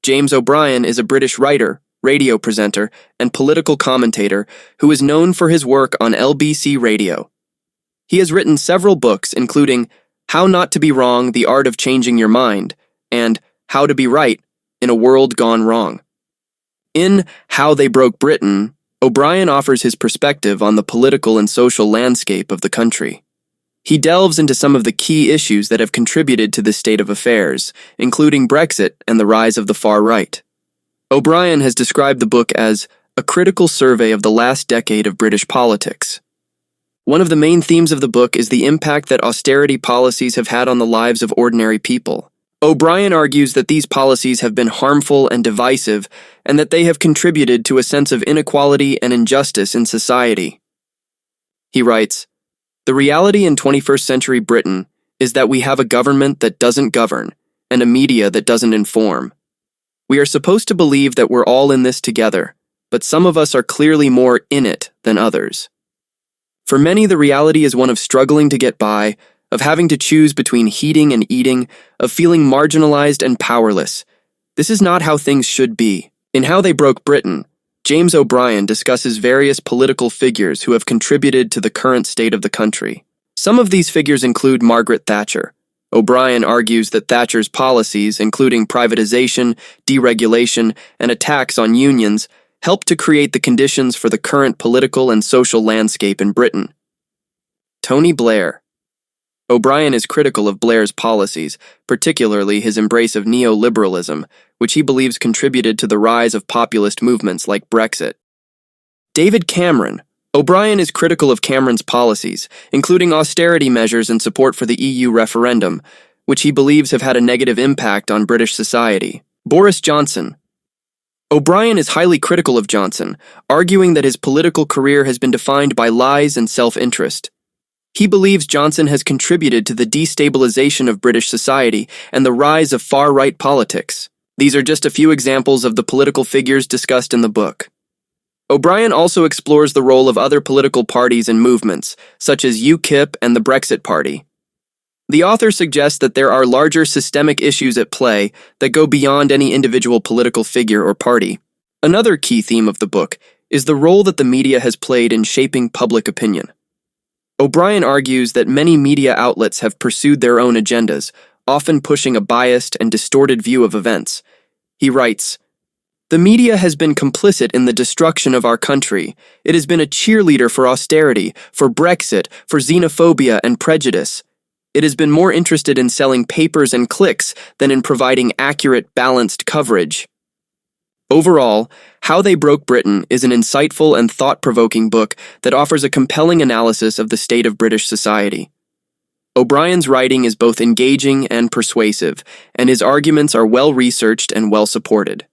James O'Brien is a British writer, radio presenter, and political commentator who is known for his work on LBC Radio. He has written several books, including How Not to Be Wrong, The Art of Changing Your Mind, and How to Be Right in a World Gone Wrong. In How They Broke Britain, O'Brien offers his perspective on the political and social landscape of the country. He delves into some of the key issues that have contributed to this state of affairs, including Brexit and the rise of the far right. O'Brien has described the book as a critical survey of the last decade of British politics. One of the main themes of the book is the impact that austerity policies have had on the lives of ordinary people. O'Brien argues that these policies have been harmful and divisive, and that they have contributed to a sense of inequality and injustice in society. He writes, "The reality in 21st century Britain is that we have a government that doesn't govern, and a media that doesn't inform. We are supposed to believe that we're all in this together, but some of us are clearly more in it than others. For many, the reality is one of struggling to get by, of having to choose between heating and eating, of feeling marginalized and powerless. This is not how things should be." In How They Broke Britain, James O'Brien discusses various political figures who have contributed to the current state of the country. Some of these figures include Margaret Thatcher. O'Brien argues that Thatcher's policies, including privatization, deregulation, and attacks on unions, helped to create the conditions for the current political and social landscape in Britain. Tony Blair. O'Brien is critical of Blair's policies, particularly his embrace of neoliberalism, which he believes contributed to the rise of populist movements like Brexit. David Cameron. O'Brien is critical of Cameron's policies, including austerity measures and support for the EU referendum, which he believes have had a negative impact on British society. Boris Johnson. O'Brien is highly critical of Johnson, arguing that his political career has been defined by lies and self-interest. He believes Johnson has contributed to the destabilization of British society and the rise of far-right politics. These are just a few examples of the political figures discussed in the book. O'Brien also explores the role of other political parties and movements, such as UKIP and the Brexit Party. The author suggests that there are larger systemic issues at play that go beyond any individual political figure or party. Another key theme of the book is the role that the media has played in shaping public opinion. O'Brien argues that many media outlets have pursued their own agendas, often pushing a biased and distorted view of events. He writes, "The media has been complicit in the destruction of our country. It has been a cheerleader for austerity, for Brexit, for xenophobia and prejudice. It has been more interested in selling papers and clicks than in providing accurate, balanced coverage." Overall, How They Broke Britain is an insightful and thought-provoking book that offers a compelling analysis of the state of British society. O'Brien's writing is both engaging and persuasive, and his arguments are well-researched and well-supported.